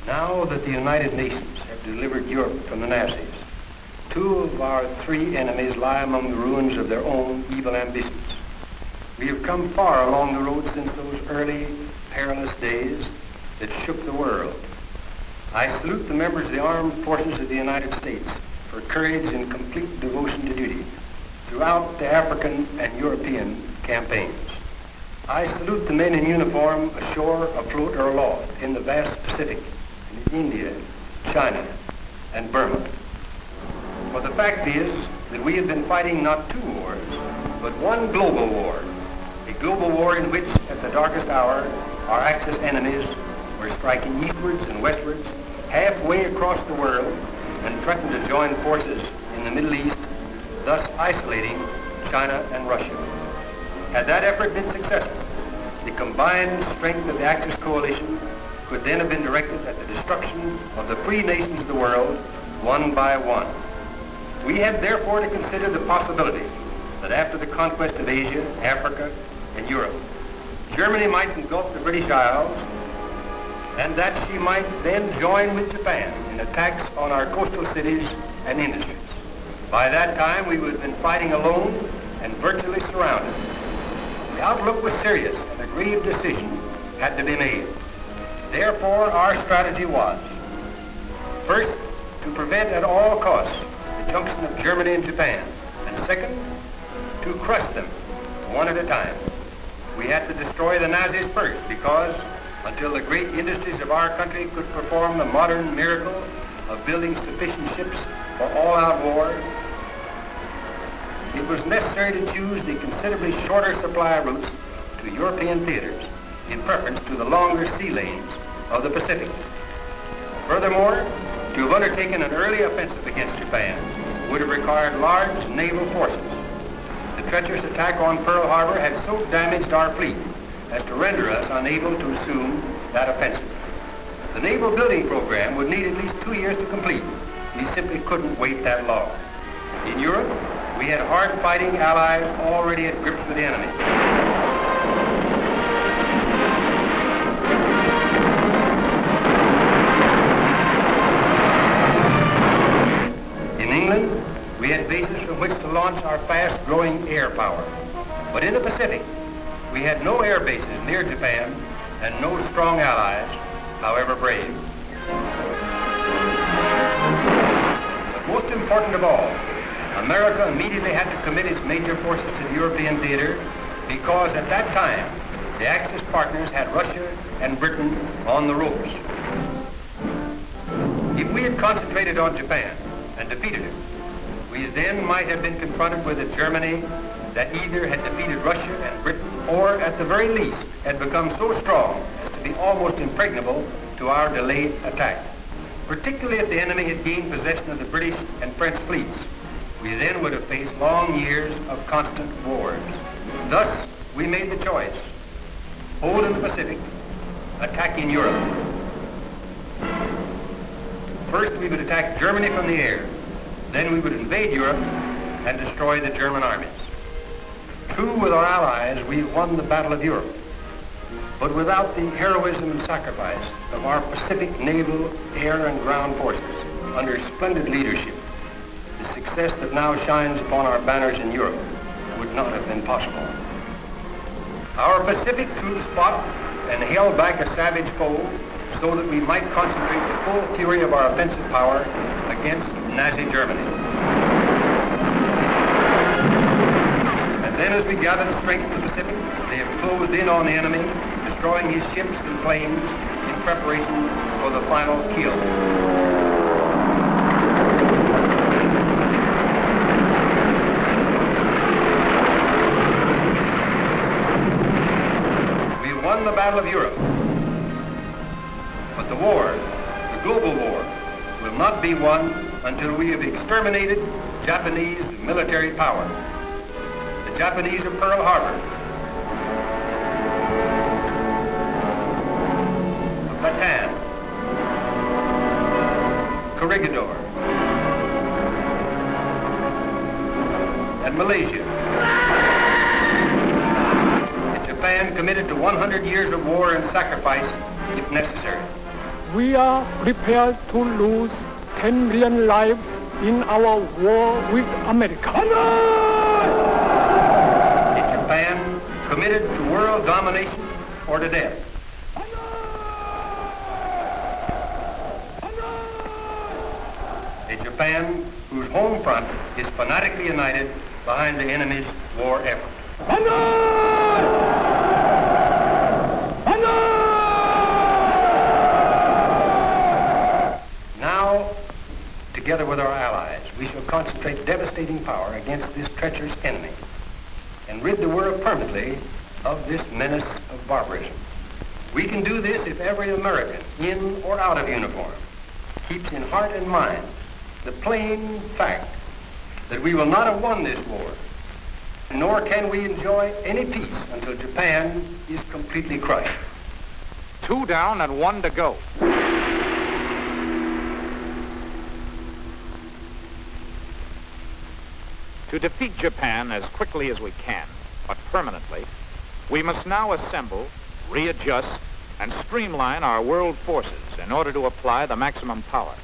Now that the United Nations have delivered Europe from the Nazis, two of our three enemies lie among the ruins of their own evil ambitions. We have come far along the road since those early, perilous days that shook the world. I salute the members of the armed forces of the United States for courage and complete devotion to duty throughout the African and European campaigns. I salute the men in uniform ashore, afloat, or aloft in the vast Pacific, in India, China, and Burma. For the fact is that we have been fighting not two wars, but one global war. A global war in which, at the darkest hour, our Axis enemies were striking eastwards and westwards, halfway across the world, and threatened to join forces in the Middle East, thus isolating China and Russia. Had that effort been successful, the combined strength of the Axis coalition could then have been directed at the destruction of the free nations of the world, one by one. We had therefore to consider the possibility that after the conquest of Asia, Africa, and Europe, Germany might engulf the British Isles, and that she might then join with Japan in attacks on our coastal cities and industries. By that time, we would have been fighting alone and virtually surrounded. The outlook was serious, and a grave decision had to be made. Therefore, our strategy was, first, to prevent at all costs the junction of Germany and Japan, and second, to crush them one at a time. We had to destroy the Nazis first because until the great industries of our country could perform the modern miracle of building sufficient ships for all-out war, it was necessary to choose the considerably shorter supply routes to European theaters in preference to the longer sea lanes of the Pacific. Furthermore, to have undertaken an early offensive against Japan would have required large naval forces. The treacherous attack on Pearl Harbor had so damaged our fleet as to render us unable to assume that offensive. The naval building program would need at least 2 years to complete. We simply couldn't wait that long. In Europe, we had hard-fighting allies already at grips with the enemy. In England, we had bases from which to launch our fast-growing air power. But in the Pacific, we had no air bases near Japan and no strong allies, however brave. But most important of all, America immediately had to commit its major forces to the European theater because at that time, the Axis partners had Russia and Britain on the ropes. If we had concentrated on Japan and defeated it, we then might have been confronted with a Germany that either had defeated Russia and Britain or, at the very least, had become so strong as to be almost impregnable to our delayed attack. Particularly if the enemy had gained possession of the British and French fleets, we then would have faced long years of constant wars. Thus, we made the choice. Hold in the Pacific, attack in Europe. First, we would attack Germany from the air. Then we would invade Europe and destroy the German armies. True, with our allies, we won the Battle of Europe, but without the heroism and sacrifice of our Pacific naval, air, and ground forces under splendid leadership, the success that now shines upon our banners in Europe would not have been possible. Our Pacific troops fought and held back a savage foe so that we might concentrate the full fury of our offensive power against Nazi Germany. And then as we gathered strength in the Pacific, they have closed in on the enemy, destroying his ships and planes in preparation for the final kill. We won the Battle of Europe, but the war, the global war, will not be won until we have exterminated Japanese military power. The Japanese of Pearl Harbor, of Bataan, Corregidor, and Malaysia. And Japan committed to 100 years of war and sacrifice if necessary. We are prepared to lose 10 million lives in our war with America. Is Japan committed to world domination or to death? A Japan whose home front is fanatically united behind the enemy's war effort. Now, together with our allies, we shall concentrate devastating power against this treacherous enemy and rid the world permanently of this menace of barbarism. We can do this if every American, in or out of uniform, keeps in heart and mind the plain fact that we will not have won this war, nor can we enjoy any peace until Japan is completely crushed. 2 down and 1 to go. To defeat Japan as quickly as we can, but permanently, we must now assemble, readjust, and streamline our world forces in order to apply the maximum power.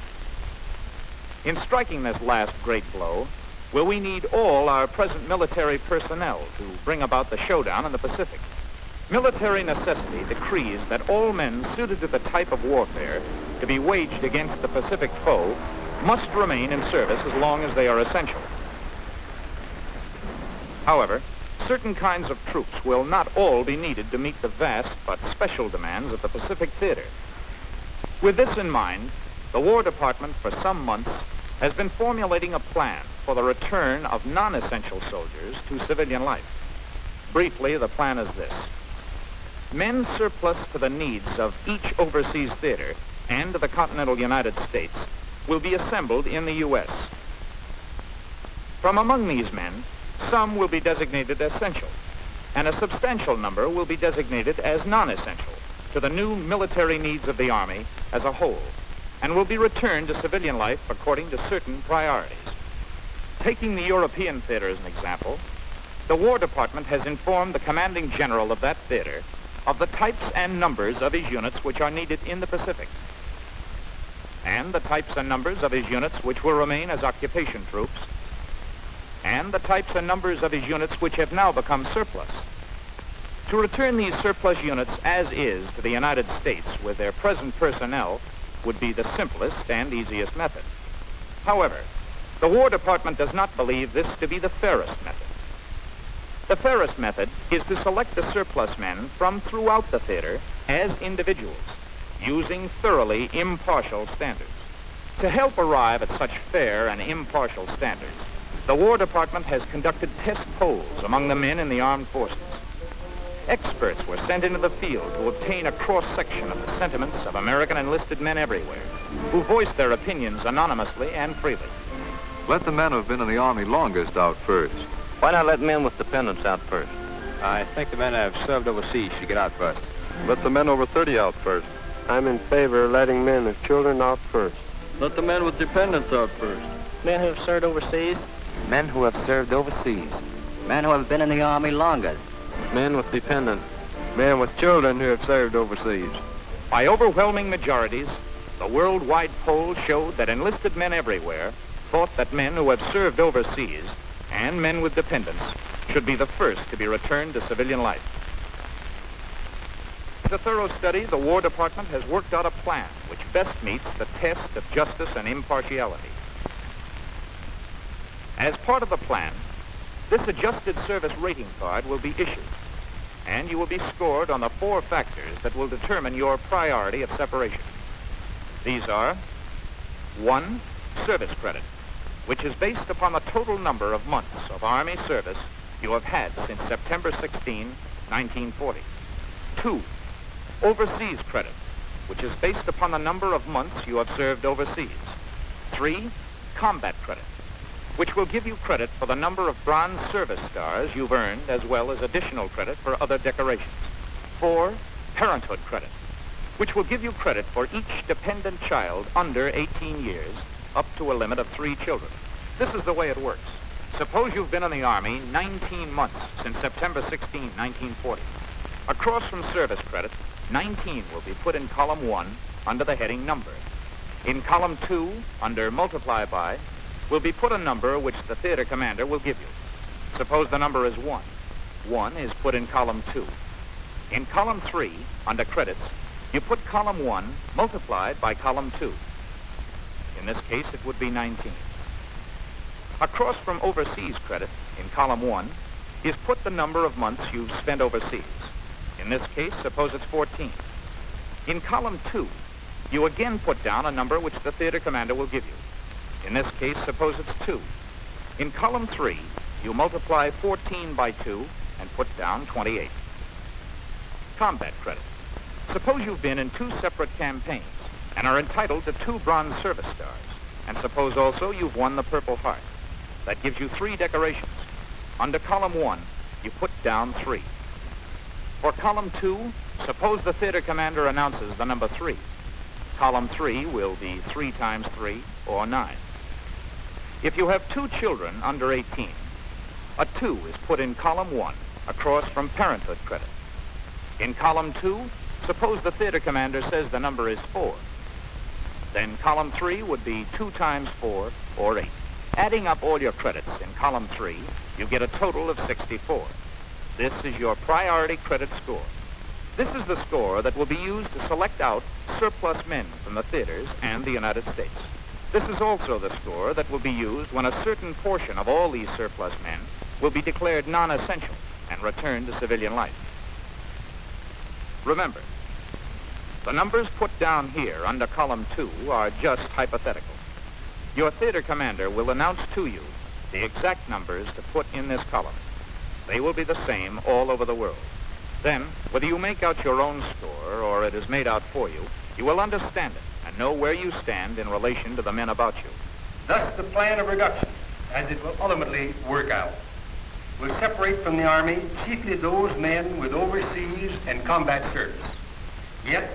In striking this last great blow, will we need all our present military personnel to bring about the showdown in the Pacific. Military necessity decrees that all men suited to the type of warfare to be waged against the Pacific foe must remain in service as long as they are essential. However, certain kinds of troops will not all be needed to meet the vast but special demands of the Pacific theater. With this in mind, the War Department for some months has been formulating a plan for the return of non-essential soldiers to civilian life. Briefly, the plan is this. Men surplus to the needs of each overseas theater and to the continental United States will be assembled in the U.S. From among these men, some will be designated essential, and a substantial number will be designated as non-essential to the new military needs of the Army as a whole, and will be returned to civilian life according to certain priorities. Taking the European theater as an example, the War Department has informed the commanding general of that theater of the types and numbers of his units which are needed in the Pacific, and the types and numbers of his units which will remain as occupation troops, and the types and numbers of his units which have now become surplus. To return these surplus units as is to the United States with their present personnel would be the simplest and easiest method. However, the War Department does not believe this to be the fairest method. The fairest method is to select the surplus men from throughout the theater as individuals, using thoroughly impartial standards. To help arrive at such fair and impartial standards, the War Department has conducted test polls among the men in the armed forces. Experts were sent into the field to obtain a cross-section of the sentiments of American enlisted men everywhere, who voiced their opinions anonymously and freely. Let the men who have been in the Army longest out first. Why not let men with dependents out first? I think the men that have served overseas should get out first. Let the men over 30 out first. I'm in favor of letting men with children out first. Let the men with dependents out first. Men who have served overseas. Men who have served overseas. Men who have been in the Army longer. Men with dependents. Men with children who have served overseas. By overwhelming majorities, the worldwide poll showed that enlisted men everywhere thought that men who have served overseas and men with dependents should be the first to be returned to civilian life. With a thorough study, the War Department has worked out a plan which best meets the test of justice and impartiality. As part of the plan, this adjusted service rating card will be issued, and you will be scored on the 4 factors that will determine your priority of separation. These are 1, service credit, which is based upon the total number of months of Army service you have had since September 16, 1940. 2, overseas credit, which is based upon the number of months you have served overseas. 3, combat credit, which will give you credit for the number of bronze service stars you've earned, as well as additional credit for other decorations. 4, parenthood credit, which will give you credit for each dependent child under 18 years, up to a limit of 3 children. This is the way it works. Suppose you've been in the Army 19 months since September 16, 1940. Across from service credit, 19 will be put in column 1 under the heading number. In column 2, under multiply by, will be put a number which the theater commander will give you. Suppose the number is 1. 1 is put in column 2. In column 3, under credits, you put column 1 multiplied by column 2. In this case, it would be 19. Across from overseas credit, in column 1, is put the number of months you've spent overseas. In this case, suppose it's 14. In column 2, you again put down a number which the theater commander will give you. In this case, suppose it's 2. In column 3, you multiply 14 by 2 and put down 28. Combat credit. Suppose you've been in 2 separate campaigns and are entitled to 2 bronze service stars. And suppose also you've won the Purple Heart. That gives you 3 decorations. Under column 1, you put down 3. For column 2, suppose the theater commander announces the number 3. Column 3 will be 3 times 3, or 9. If you have 2 children under 18, a 2 is put in column 1 across from parenthood credit. In column 2, suppose the theater commander says the number is 4. Then column 3 would be 2 times 4, or 8. Adding up all your credits in column 3, you get a total of 64. This is your priority credit score. This is the score that will be used to select out surplus men from the theaters and the United States. This is also the score that will be used when a certain portion of all these surplus men will be declared non-essential and returned to civilian life. Remember, the numbers put down here under column 2 are just hypothetical. Your theater commander will announce to you the exact numbers to put in this column. They will be the same all over the world. Then, whether you make out your own score or it is made out for you, you will understand it and know where you stand in relation to the men about you. Thus, the plan of reduction, as it will ultimately work out, will separate from the Army chiefly those men with overseas and combat service, yet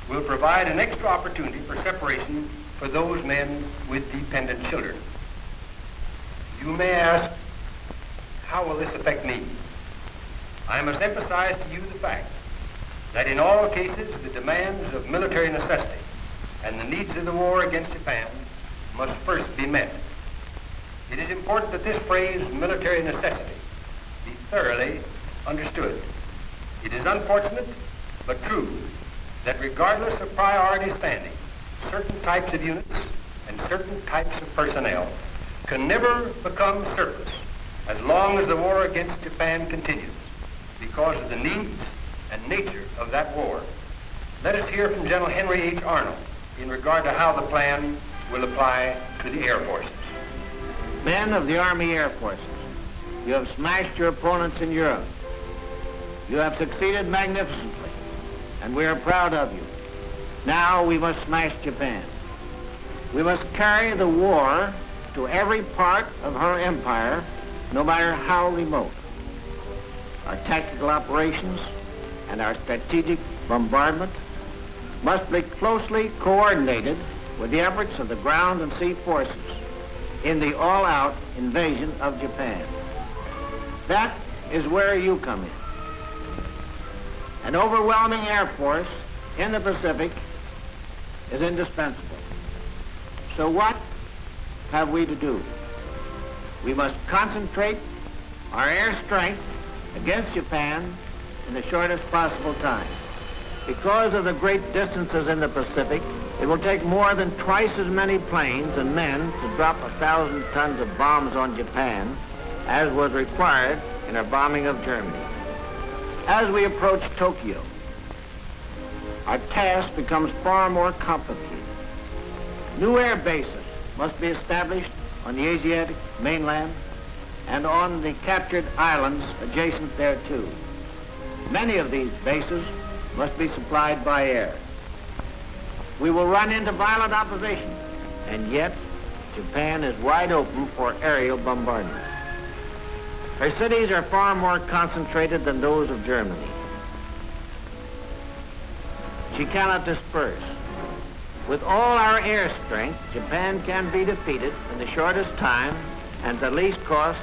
will provide an extra opportunity for separation for those men with dependent children. You may ask, how will this affect me? I must emphasize to you the fact that in all cases the demands of military necessity and the needs of the war against Japan must first be met. It is important that this phrase, military necessity, be thoroughly understood. It is unfortunate but true that regardless of priority standing, certain types of units and certain types of personnel can never become surplus as long as the war against Japan continues because of the needs and nature of that war. Let us hear from General Henry H. Arnold in regard to how the plan will apply to the Air Forces. Men of the Army Air Forces, you have smashed your opponents in Europe. You have succeeded magnificently, and we are proud of you. Now we must smash Japan. We must carry the war to every part of her empire, no matter how remote. our tactical operations, and our strategic bombardment must be closely coordinated with the efforts of the ground and sea forces in the all-out invasion of Japan. That is where you come in. An overwhelming air force in the Pacific is indispensable. So what have we to do? We must concentrate our air strength against Japan in the shortest possible time. Because of the great distances in the Pacific, it will take more than twice as many planes and men to drop 1,000 tons of bombs on Japan as was required in our bombing of Germany. As we approach Tokyo, our task becomes far more complicated. New air bases must be established on the Asiatic mainland and on the captured islands adjacent thereto. Many of these bases must be supplied by air. We will run into violent opposition, and yet Japan is wide open for aerial bombardment. Her cities are far more concentrated than those of Germany. She cannot disperse. With all our air strength, Japan can be defeated in the shortest time and at least cost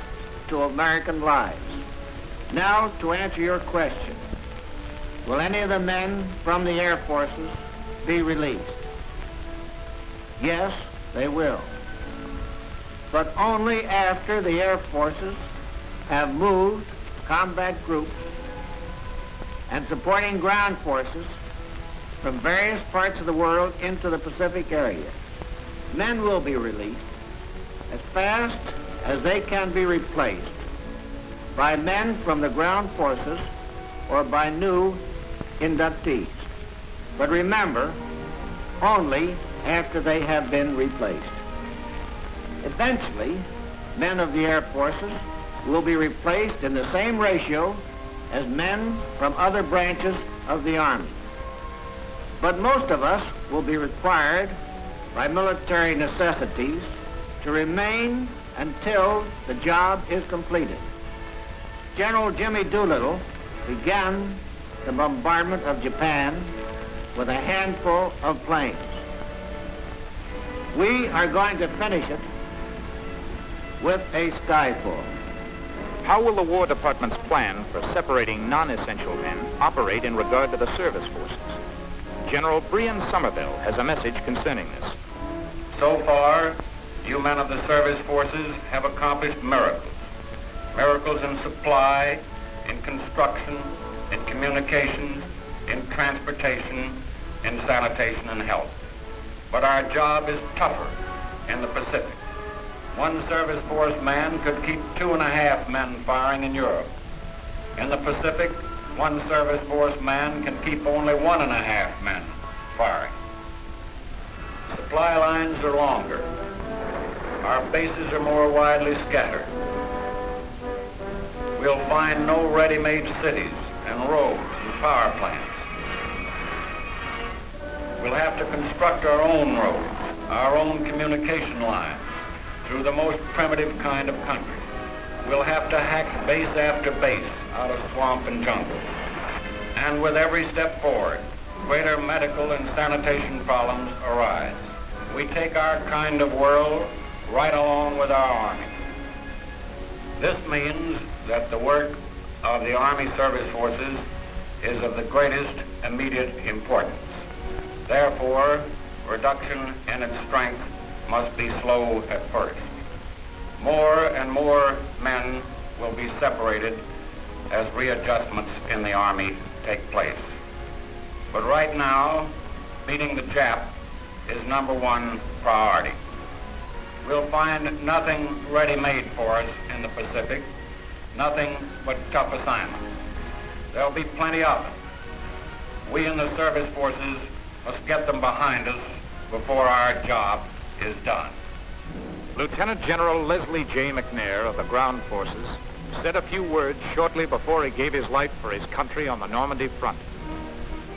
to American lives. Now, to answer your question, will any of the men from the air forces be released? Yes, they will. But only after the air forces have moved combat groups and supporting ground forces from various parts of the world into the Pacific area. Men will be released as fast as they can be replaced by men from the ground forces or by new inductees. But remember, only after they have been replaced. Eventually, men of the air forces will be replaced in the same ratio as men from other branches of the Army. But most of us will be required by military necessities to remain until the job is completed. General Jimmy Doolittle began the bombardment of Japan with a handful of planes. We are going to finish it with a skyfall. How will the War Department's plan for separating non-essential men operate in regard to the service forces? General Brian Somerville has a message concerning this. So far, you men of the service forces have accomplished miracles. Miracles in supply, in construction, in communications, in transportation, in sanitation and health. But our job is tougher in the Pacific. One service force man could keep 2.5 men firing in Europe. In the Pacific, one service force man can keep only 1.5 men firing. Supply lines are longer. Our bases are more widely scattered. We'll find no ready-made cities and roads and power plants. We'll have to construct our own roads, our own communication lines through the most primitive kind of country. We'll have to hack base after base out of swamp and jungle. And with every step forward, greater medical and sanitation problems arise. We take our kind of world right along with our Army. This means that the work of the Army Service Forces is of the greatest immediate importance. Therefore, reduction in its strength must be slow at first. More and more men will be separated as readjustments in the Army take place. But right now, beating the Jap is #1 priority. We'll find nothing ready-made for us in the Pacific, nothing but tough assignments. There'll be plenty of them. We in the service forces must get them behind us before our job is done. Lieutenant General Leslie J. McNair of the Ground Forces said a few words shortly before he gave his life for his country on the Normandy front.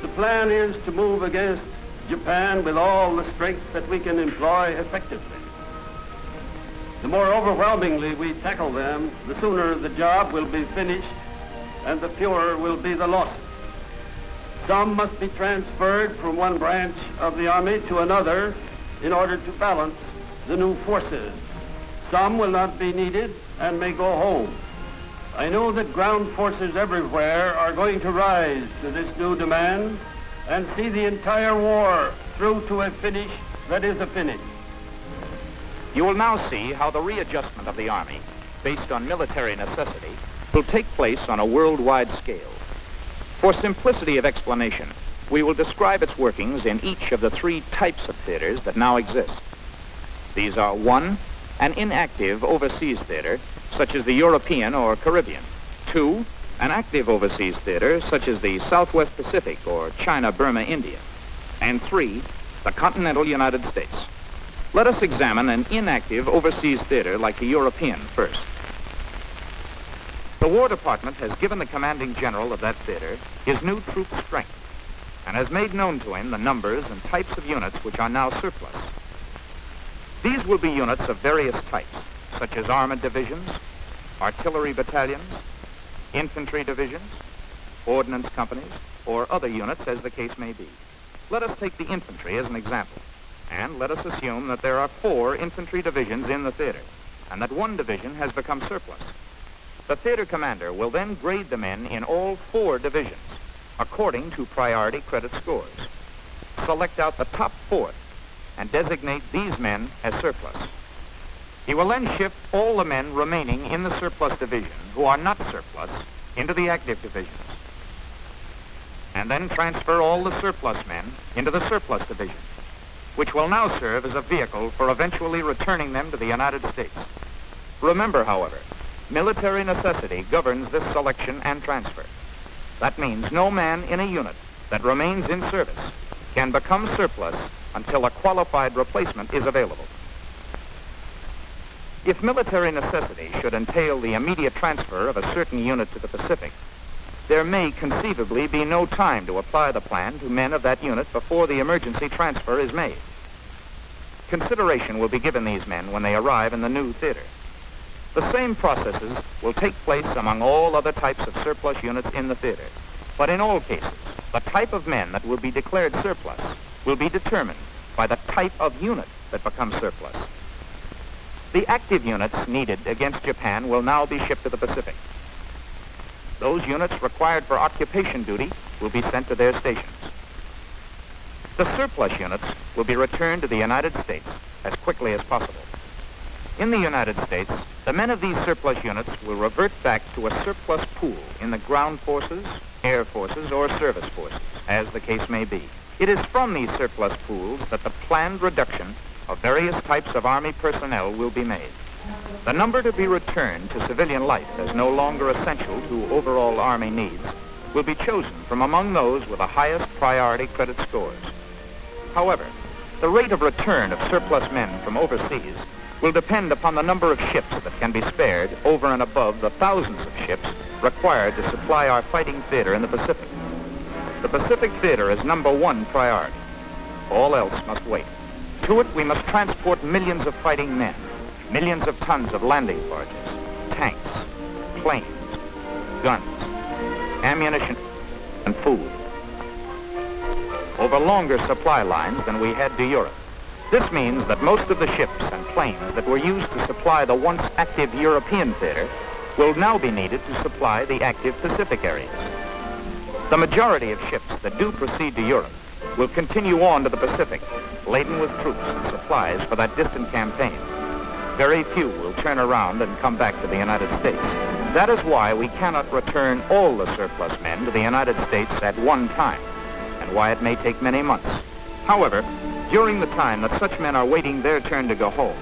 The plan is to move against Japan with all the strength that we can employ effectively. The more overwhelmingly we tackle them, the sooner the job will be finished and the fewer will be the losses. Some must be transferred from one branch of the army to another in order to balance the new forces. Some will not be needed and may go home. I know that ground forces everywhere are going to rise to this new demand and see the entire war through to a finish that is a finish. You will now see how the readjustment of the Army, based on military necessity, will take place on a worldwide scale. For simplicity of explanation, we will describe its workings in each of the three types of theaters that now exist. These are: 1, an inactive overseas theater, such as the European or Caribbean; 2, an active overseas theater, such as the Southwest Pacific or China, Burma, India; and 3, the continental United States. Let us examine an inactive overseas theater like the European first. The War Department has given the commanding general of that theater his new troop strength and has made known to him the numbers and types of units which are now surplus. These will be units of various types, such as armored divisions, artillery battalions, infantry divisions, ordnance companies, or other units as the case may be. Let us take the infantry as an example, and let us assume that there are 4 infantry divisions in the theater, and that one division has become surplus. The theater commander will then grade the men in all 4 divisions, according to priority credit scores. Select out the top 4th and designate these men as surplus. He will then shift all the men remaining in the surplus division who are not surplus into the active divisions, and then transfer all the surplus men into the surplus division, which will now serve as a vehicle for eventually returning them to the United States. Remember, however, military necessity governs this selection and transfer. That means no man in a unit that remains in service can become surplus until a qualified replacement is available. If military necessity should entail the immediate transfer of a certain unit to the Pacific, there may conceivably be no time to apply the plan to men of that unit before the emergency transfer is made. Consideration will be given these men when they arrive in the new theater. The same processes will take place among all other types of surplus units in the theater, but in all cases, the type of men that will be declared surplus will be determined by the type of unit that becomes surplus. The active units needed against Japan will now be shipped to the Pacific. Those units required for occupation duty will be sent to their stations. The surplus units will be returned to the United States as quickly as possible. In the United States, the men of these surplus units will revert back to a surplus pool in the ground forces, air forces, or service forces, as the case may be. It is from these surplus pools that the planned reduction of various types of Army personnel will be made. The number to be returned to civilian life as no longer essential to overall Army needs will be chosen from among those with the highest priority credit scores. However, the rate of return of surplus men from overseas will depend upon the number of ships that can be spared over and above the thousands of ships required to supply our fighting theater in the Pacific. The Pacific theater is #1 priority. All else must wait. To it, we must transport millions of fighting men, millions of tons of landing barges, tanks, planes, guns, ammunition, and food, over longer supply lines than we had to Europe. This means that most of the ships and planes that were used to supply the once active European theater will now be needed to supply the active Pacific areas. The majority of ships that do proceed to Europe will continue on to the Pacific, laden with troops and supplies for that distant campaign. Very few will turn around and come back to the United States. That is why we cannot return all the surplus men to the United States at one time, and why it may take many months. However, during the time that such men are waiting their turn to go home,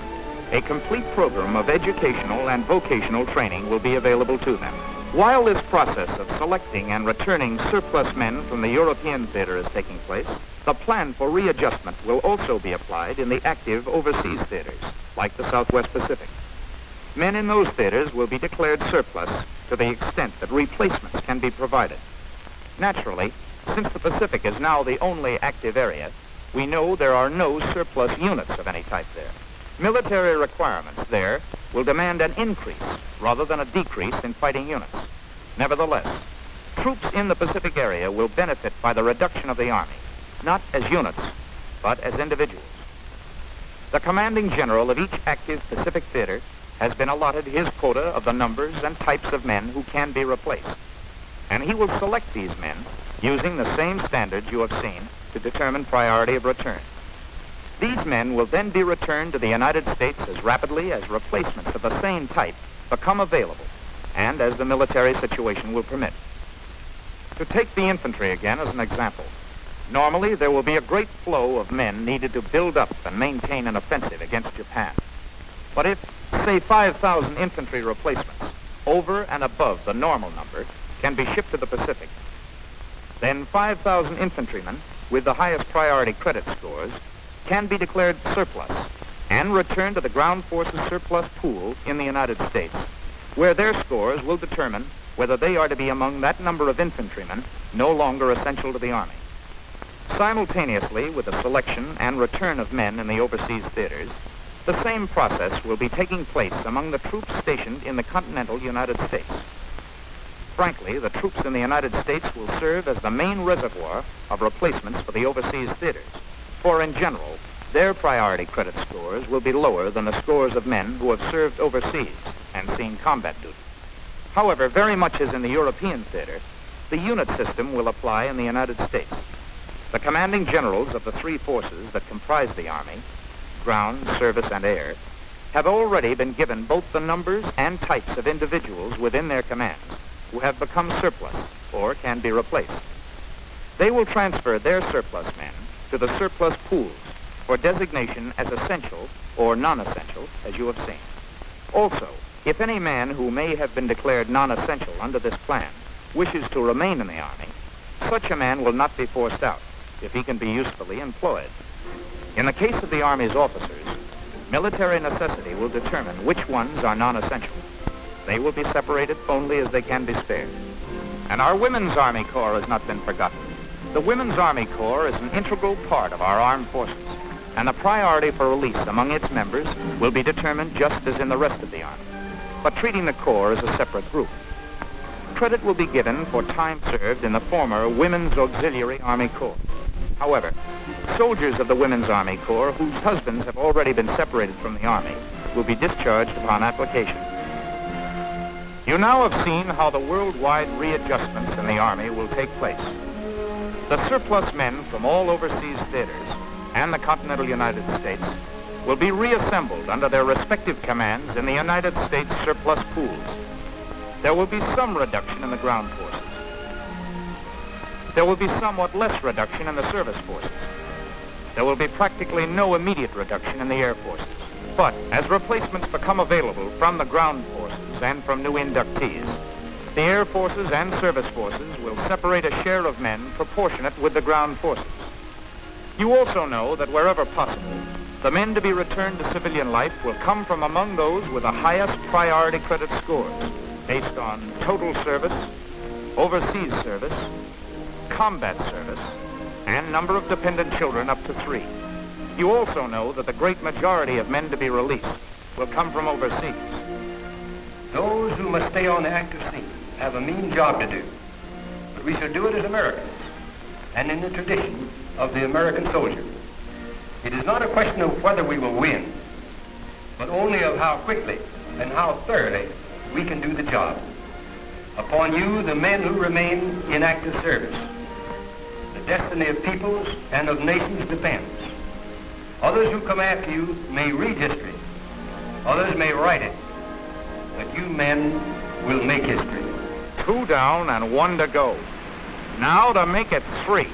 a complete program of educational and vocational training will be available to them. While this process of selecting and returning surplus men from the European theater is taking place, the plan for readjustment will also be applied in the active overseas theaters, like the Southwest Pacific. Men in those theaters will be declared surplus to the extent that replacements can be provided. Naturally, since the Pacific is now the only active area, we know there are no surplus units of any type there. Military requirements there will demand an increase rather than a decrease in fighting units. Nevertheless, troops in the Pacific area will benefit by the reduction of the Army, not as units, but as individuals. The commanding general of each active Pacific theater has been allotted his quota of the numbers and types of men who can be replaced, and he will select these men using the same standards you have seen to determine priority of return. These men will then be returned to the United States as rapidly as replacements of the same type become available, and as the military situation will permit. To take the infantry again as an example, normally there will be a great flow of men needed to build up and maintain an offensive against Japan. But if, say, 5,000 infantry replacements over and above the normal number can be shipped to the Pacific, then 5,000 infantrymen with the highest priority credit scores can be declared surplus and returned to the ground forces surplus pool in the United States, where their scores will determine whether they are to be among that number of infantrymen no longer essential to the Army. Simultaneously with the selection and return of men in the overseas theaters, the same process will be taking place among the troops stationed in the continental United States. Frankly, the troops in the United States will serve as the main reservoir of replacements for the overseas theaters, for in general, their priority credit scores will be lower than the scores of men who have served overseas and seen combat duty. However, very much as in the European theater, the unit system will apply in the United States. The commanding generals of the three forces that comprise the Army, ground, service, and air, have already been given both the numbers and types of individuals within their commands who have become surplus or can be replaced. They will transfer their surplus men to the surplus pools for designation as essential or non-essential, as you have seen. Also, if any man who may have been declared non-essential under this plan wishes to remain in the Army, such a man will not be forced out if he can be usefully employed. In the case of the Army's officers, military necessity will determine which ones are non-essential. They will be separated only as they can be spared. And our Women's Army Corps has not been forgotten. The Women's Army Corps is an integral part of our armed forces, and the priority for release among its members will be determined just as in the rest of the Army, but treating the Corps as a separate group. Credit will be given for time served in the former Women's Auxiliary Army Corps. However, soldiers of the Women's Army Corps whose husbands have already been separated from the Army will be discharged upon application. You now have seen how the worldwide readjustments in the Army will take place. The surplus men from all overseas theaters and the continental United States will be reassembled under their respective commands in the United States surplus pools. There will be some reduction in the ground forces. There will be somewhat less reduction in the service forces. There will be practically no immediate reduction in the air forces. But as replacements become available from the ground forces and from new inductees, the air forces and service forces will separate a share of men proportionate with the ground forces. You also know that wherever possible, the men to be returned to civilian life will come from among those with the highest priority credit scores, based on total service, overseas service, combat service, and number of dependent children up to 3. You also know that the great majority of men to be released will come from overseas. Those who must stay on the active scene have a mean job to do, but we shall do it as Americans and in the tradition of the American soldier. It is not a question of whether we will win, but only of how quickly and how thoroughly we can do the job. Upon you, the men who remain in active service, the destiny of peoples and of nations depends. Others who come after you may read history, others may write it, but you men will make history. 2 down and 1 to go. Now to make it 3.